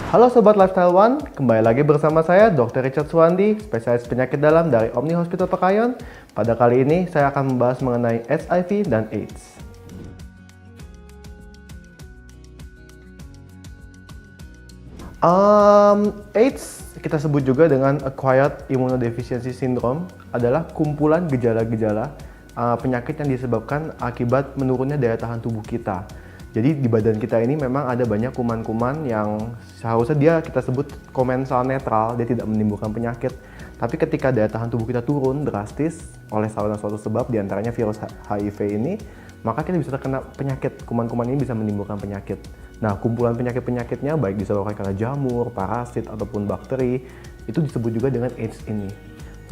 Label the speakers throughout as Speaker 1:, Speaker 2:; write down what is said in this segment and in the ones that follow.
Speaker 1: Halo Sobat Lifestyle One, kembali lagi bersama saya Dr. Richard Suwandi, spesialis penyakit dalam dari Omni Hospital Pekayon. Pada kali ini saya akan membahas mengenai HIV dan AIDS. AIDS kita sebut juga dengan Acquired Immunodeficiency Syndrome adalah kumpulan gejala-gejala penyakit yang disebabkan akibat menurunnya daya tahan tubuh kita. Jadi di badan kita ini memang ada banyak kuman-kuman yang seharusnya dia kita sebut komensal netral, dia tidak menimbulkan penyakit. Tapi ketika daya tahan tubuh kita turun drastis oleh salah satu sebab diantaranya virus HIV ini, maka kita bisa terkena penyakit. Kuman-kuman ini bisa menimbulkan penyakit. Nah, kumpulan penyakit-penyakitnya baik disebabkan karena jamur, parasit, ataupun bakteri, itu disebut juga dengan AIDS ini.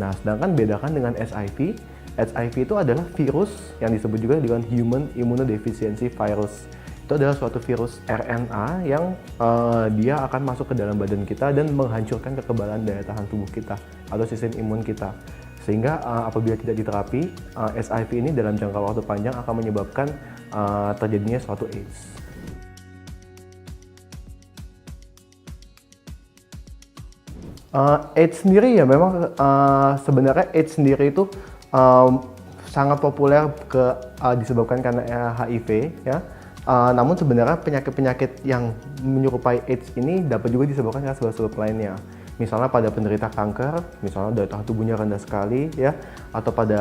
Speaker 1: Nah, sedangkan bedakan dengan HIV, HIV itu adalah virus yang disebut juga dengan Human Immunodeficiency Virus. Itu adalah suatu virus RNA yang dia akan masuk ke dalam badan kita dan menghancurkan kekebalan daya tahan tubuh kita atau sistem imun kita. Sehingga apabila tidak diterapi, HIV ini dalam jangka waktu panjang akan menyebabkan terjadinya suatu AIDS. AIDS sendiri ya memang sebenarnya AIDS sendiri itu sangat populer disebabkan karena HIV ya. Namun sebenarnya penyakit-penyakit yang menyerupai AIDS ini dapat juga disebabkan karena sebab-sebab lainnya. Misalnya pada penderita kanker, misalnya daya tahan tubuhnya rendah sekali ya, atau pada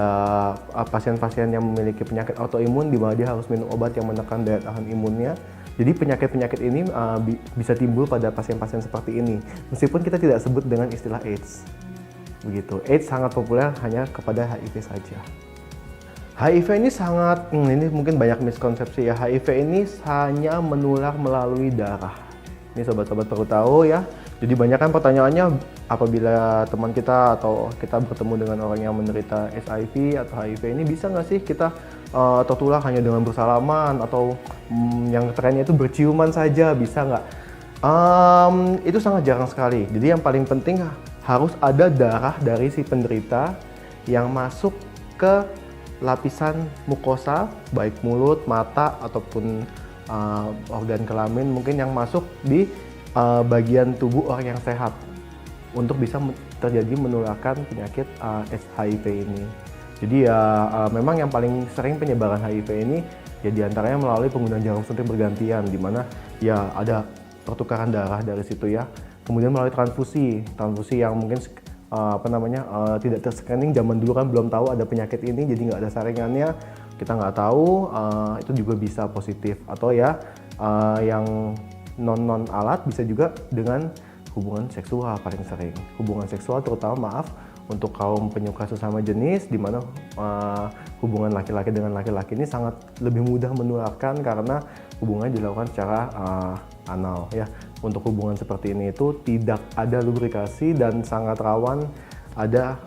Speaker 1: pasien-pasien yang memiliki penyakit autoimun di mana dia harus minum obat yang menekan daya tahan imunnya. Jadi penyakit-penyakit ini bisa timbul pada pasien-pasien seperti ini, meskipun kita tidak sebut dengan istilah AIDS. Begitu. AIDS sangat populer hanya kepada HIV saja. HIV ini ini mungkin banyak miskonsepsi ya. HIV ini hanya menular melalui darah. Ini sobat-sobat perlu tahu ya. Jadi banyak kan pertanyaannya apabila teman kita atau kita bertemu dengan orang yang menderita HIV atau HIV ini bisa nggak sih kita tertular hanya dengan bersalaman atau yang trennya itu berciuman saja, bisa nggak? Itu sangat jarang sekali. Jadi yang paling penting harus ada darah dari si penderita yang masuk ke lapisan mukosa, baik mulut, mata, ataupun organ kelamin mungkin yang masuk di bagian tubuh orang yang sehat untuk bisa terjadi menularkan penyakit HIV ini. Jadi ya memang yang paling sering penyebaran HIV ini ya diantaranya melalui penggunaan jarum suntik bergantian, di mana ya ada pertukaran darah dari situ ya. Kemudian melalui transfusi yang mungkin tidak ter-screening. Zaman dulu kan belum tahu ada penyakit ini, jadi nggak ada saringannya, kita nggak tahu, itu juga bisa positif. Atau ya yang non alat bisa juga dengan hubungan seksual paling sering. Hubungan seksual terutama untuk kaum penyuka sesama jenis, di mana hubungan laki-laki dengan laki-laki ini sangat lebih mudah menularkan karena hubungannya dilakukan secara anal ya. Untuk hubungan seperti ini itu tidak ada lubrikasi dan sangat rawan ada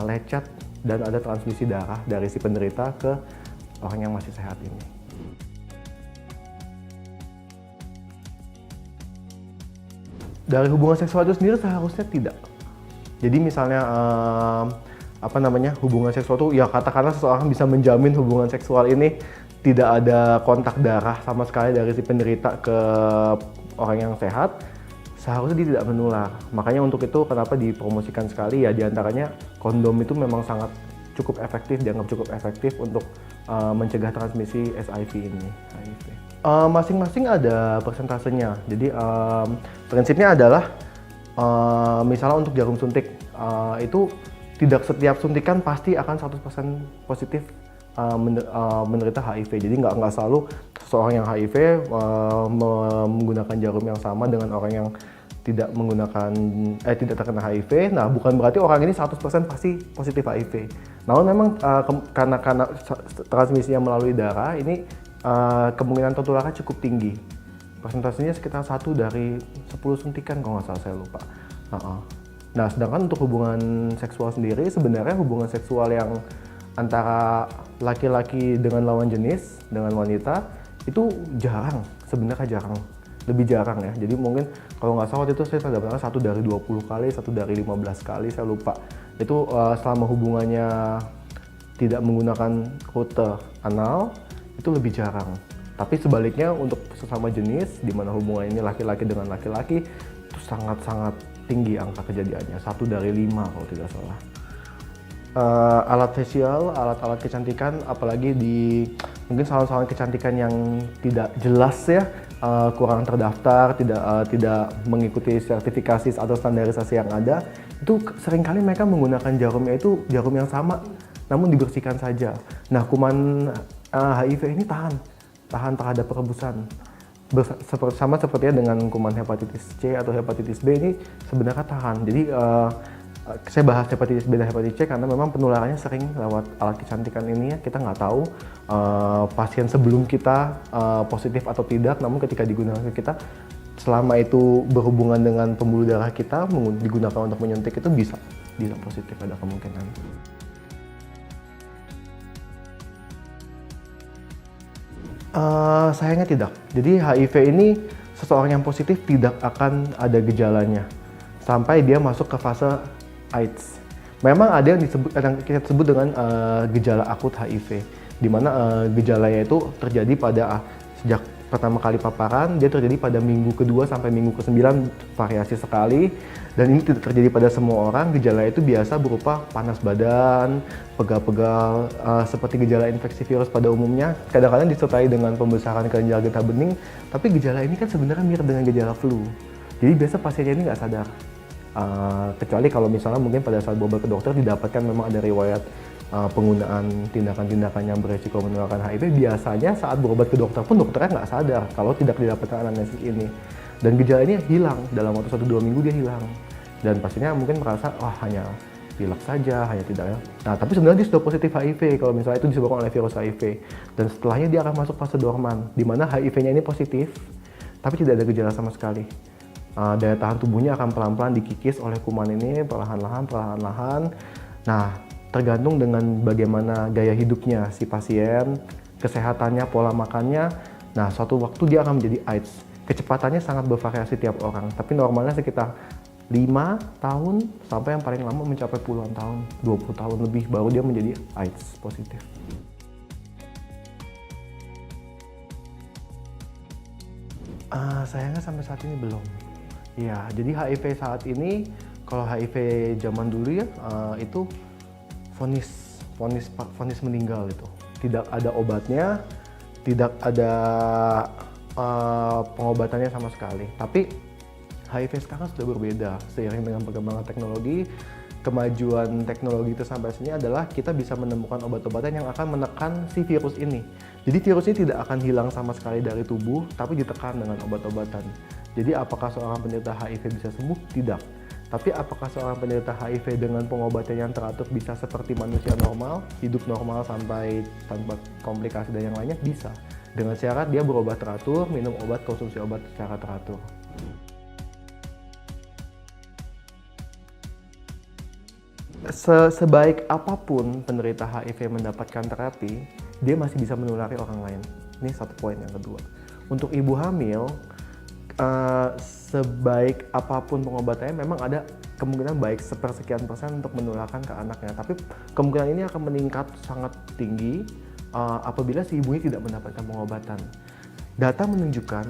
Speaker 1: lecet dan ada transmisi darah dari si penderita ke orang yang masih sehat ini. Dari hubungan seksual itu sendiri seharusnya tidak. Jadi misalnya hubungan seksual itu ya katakanlah seseorang bisa menjamin hubungan seksual ini tidak ada kontak darah sama sekali dari si penderita ke orang yang sehat, seharusnya dia tidak menular. Makanya untuk itu kenapa dipromosikan sekali ya, diantaranya kondom itu memang sangat cukup efektif, dianggap cukup efektif untuk mencegah transmisi HIV ini. Masing-masing ada persentasenya. Jadi prinsipnya adalah misalnya untuk jarum suntik itu tidak setiap suntikan pasti akan 100% positif menderita HIV. Jadi nggak selalu seseorang yang HIV menggunakan jarum yang sama dengan orang yang tidak terkena HIV. Nah, bukan berarti orang ini 100% pasti positif HIV. Namun memang karena transmisinya melalui darah ini kemungkinan tertularnya cukup tinggi. Persentasenya sekitar 1 dari 10 suntikan kalau nggak salah, saya lupa. Nah, sedangkan untuk hubungan seksual sendiri, sebenarnya hubungan seksual yang antara laki-laki dengan lawan jenis, dengan wanita, itu jarang, sebenarnya jarang. Lebih jarang ya. Jadi mungkin kalau nggak salah waktu itu saya dapatkan 1 dari 20 kali, 1 dari 15 kali, saya lupa. Itu selama hubungannya tidak menggunakan rute anal, itu lebih jarang. Tapi sebaliknya untuk sesama jenis, di mana hubungan ini laki-laki dengan laki-laki, itu sangat-sangat tinggi angka kejadiannya, 1 dari 5 kalau tidak salah. Alat facial, alat-alat kecantikan, apalagi di mungkin salon-salon kecantikan yang tidak jelas ya, kurang terdaftar, tidak mengikuti sertifikasi atau standarisasi yang ada, itu seringkali mereka menggunakan jarumnya itu jarum yang sama, namun dibersihkan saja. Nah, kuman HIV ini tahan terhadap perebusan. Sama sepertinya dengan kuman hepatitis C atau hepatitis B ini sebenarnya tahan. Jadi saya bahas hepatitis B dan hepatitis C karena memang penularannya sering lewat alat kecantikan ini ya. Kita nggak tahu pasien sebelum kita positif atau tidak, namun ketika digunakan ke kita, selama itu berhubungan dengan pembuluh darah kita, digunakan untuk menyuntik itu bisa positif, ada kemungkinan. Sayangnya tidak. Jadi HIV ini seseorang yang positif tidak akan ada gejalanya sampai dia masuk ke fase AIDS. Memang ada yang kita sebut dengan gejala akut HIV, di mana gejalanya itu terjadi pada sejak pertama kali paparan, dia terjadi pada minggu kedua sampai minggu ke-9, variasi sekali, dan ini tidak terjadi pada semua orang. Gejala itu biasa berupa panas badan, pegal-pegal, seperti gejala infeksi virus pada umumnya, kadang-kadang disertai dengan pembesaran kelenjar getah bening, tapi gejala ini kan sebenarnya mirip dengan gejala flu. Jadi biasa pasiennya ini nggak sadar. Kecuali kalau misalnya mungkin pada saat berobat ke dokter didapatkan memang ada riwayat penggunaan tindakan-tindakan yang beresiko menularkan HIV, biasanya saat berobat ke dokter pun dokternya nggak sadar kalau tidak didapatkan anamnesis ini. Dan gejala ini hilang, dalam waktu 1-2 minggu dia hilang. Dan pastinya mungkin merasa, wah hanya pilek saja, hanya tidak ya. Nah, tapi sebenarnya dia sudah positif HIV kalau misalnya itu disebabkan oleh virus HIV. Dan setelahnya dia akan masuk fase dorman, di mana HIV-nya ini positif, tapi tidak ada gejala sama sekali. Daya tahan tubuhnya akan pelan-pelan dikikis oleh kuman ini perlahan-lahan. Nah, tergantung dengan bagaimana gaya hidupnya si pasien, kesehatannya, pola makannya. Nah, suatu waktu dia akan menjadi AIDS. Kecepatannya sangat bervariasi tiap orang, tapi normalnya sekitar 5 tahun sampai yang paling lama mencapai puluhan tahun, 20 tahun lebih baru dia menjadi AIDS positif. Sayangnya sampai saat ini belum. Ya, jadi HIV saat ini, kalau HIV zaman dulu ya, itu vonis meninggal itu. Tidak ada obatnya, tidak ada pengobatannya sama sekali. Tapi HIV sekarang sudah berbeda. Seiring dengan perkembangan teknologi, kemajuan teknologi itu sampai sini adalah kita bisa menemukan obat-obatan yang akan menekan si virus ini. Jadi virus ini tidak akan hilang sama sekali dari tubuh, tapi ditekan dengan obat-obatan. Jadi apakah seorang penderita HIV bisa sembuh? Tidak. Tapi apakah seorang penderita HIV dengan pengobatan yang teratur bisa seperti manusia normal, hidup normal sampai tanpa komplikasi dan yang lainnya? Bisa. Dengan syarat dia berobat teratur, minum obat, konsumsi obat secara teratur. Sebaik apapun penderita HIV mendapatkan terapi, dia masih bisa menulari orang lain. Ini satu poin yang kedua. Untuk ibu hamil, sebaik apapun pengobatannya memang ada kemungkinan baik sepersekian persen untuk menularkan ke anaknya, tapi kemungkinan ini akan meningkat sangat tinggi apabila si ibunya tidak mendapatkan pengobatan. Data menunjukkan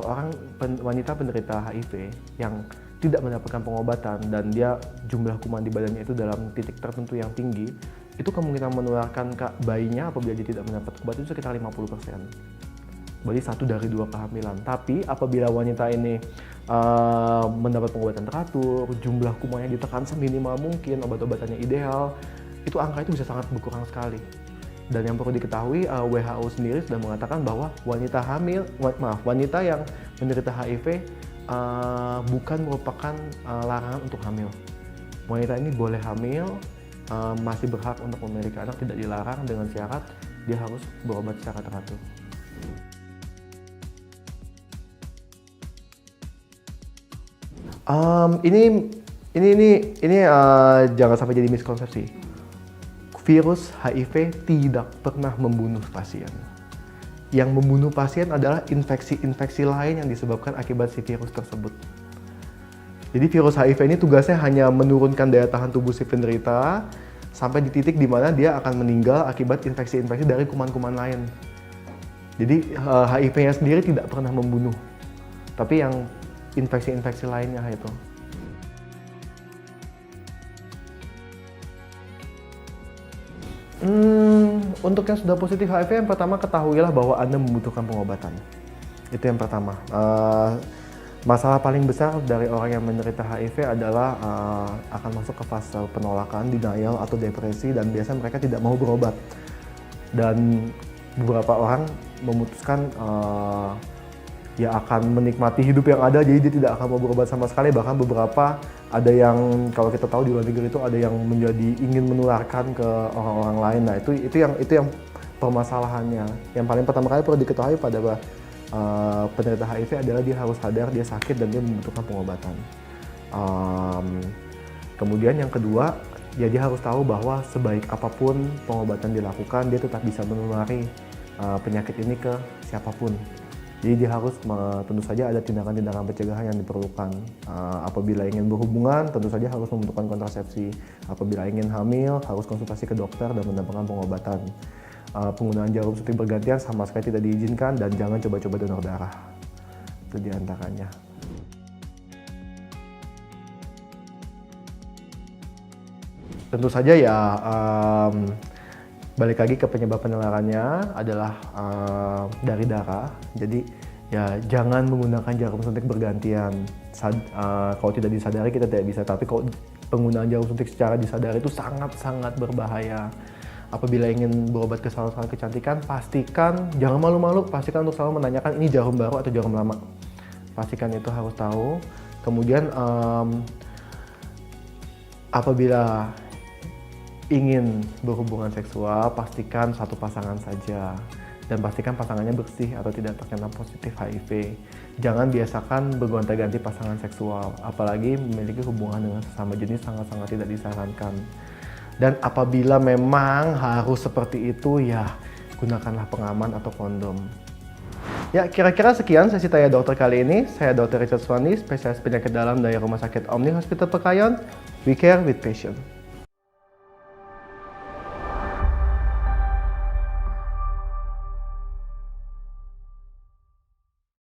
Speaker 1: seorang wanita penderita HIV yang tidak mendapatkan pengobatan dan dia jumlah kuman di badannya itu dalam titik tertentu yang tinggi, itu kemungkinan menularkan ke bayinya apabila dia tidak mendapat obat itu sekitar 50%. Berarti 1 dari 2 kehamilan. Tapi apabila wanita ini mendapat pengobatan teratur, jumlah kumannya ditekan seminimal mungkin, obat-obatannya ideal, itu angka itu bisa sangat berkurang sekali. Dan yang perlu diketahui, WHO sendiri sudah mengatakan bahwa wanita yang menderita HIV bukan merupakan larangan untuk hamil. Wanita ini boleh hamil, masih berhak untuk memiliki anak, tidak dilarang dengan syarat dia harus berobat secara teratur. Ini jangan sampai jadi miskonsepsi. Virus HIV tidak pernah membunuh pasien. Yang membunuh pasien adalah infeksi-infeksi lain yang disebabkan akibat si virus tersebut. Jadi virus HIV ini tugasnya hanya menurunkan daya tahan tubuh si penderita sampai di titik di mana dia akan meninggal akibat infeksi-infeksi dari kuman-kuman lain. Jadi HIV-nya sendiri tidak pernah membunuh. Tapi yang infeksi-infeksi lainnya itu. Untuk yang sudah positif HIV, yang pertama ketahuilah bahwa Anda membutuhkan pengobatan. Itu yang pertama. Masalah paling besar dari orang yang menderita HIV adalah akan masuk ke fase penolakan, denial, atau depresi, dan biasanya mereka tidak mau berobat. Dan beberapa orang memutuskan ya akan menikmati hidup yang ada, jadi dia tidak akan mau berobat sama sekali. Bahkan beberapa ada yang, kalau kita tahu di luar negeri itu ada yang menjadi ingin menularkan ke orang-orang lain. Nah itu yang permasalahannya. Yang paling pertama kali perlu diketahui pada penderita HIV adalah dia harus sadar dia sakit dan dia membutuhkan pengobatan. Kemudian yang kedua, ya dia harus tahu bahwa sebaik apapun pengobatan dilakukan, dia tetap bisa menulari penyakit ini ke siapapun. Jadi dia harus, tentu saja ada tindakan-tindakan pencegahan yang diperlukan. Apabila ingin berhubungan, tentu saja harus membutuhkan kontrasepsi. Apabila ingin hamil, harus konsultasi ke dokter dan mendapatkan pengobatan. Penggunaan jarum suntik bergantian sama sekali tidak diizinkan, dan jangan coba-coba donor darah. Itu diantaranya. Tentu saja ya, balik lagi ke penyebab penularannya adalah dari darah. Jadi ya jangan menggunakan jarum suntik bergantian. Kalau tidak disadari kita tidak bisa, tapi kalau penggunaan jarum suntik secara disadari itu sangat-sangat berbahaya. Apabila ingin berobat ke salon-salon kecantikan, pastikan, jangan malu-malu, pastikan untuk selalu menanyakan ini jarum baru atau jarum lama. Pastikan itu harus tahu. Kemudian apabila ingin berhubungan seksual, pastikan satu pasangan saja. Dan pastikan pasangannya bersih atau tidak terkena positif HIV. Jangan biasakan bergonta-ganti pasangan seksual, apalagi memiliki hubungan dengan sesama jenis sangat-sangat tidak disarankan. Dan apabila memang harus seperti itu, ya gunakanlah pengaman atau kondom. Ya, kira-kira sekian sesi tanya dokter kali ini. Saya Dr. Richard Swandi, spesialis penyakit dalam dari Rumah Sakit Omni Hospital Pekayon. We care with passion.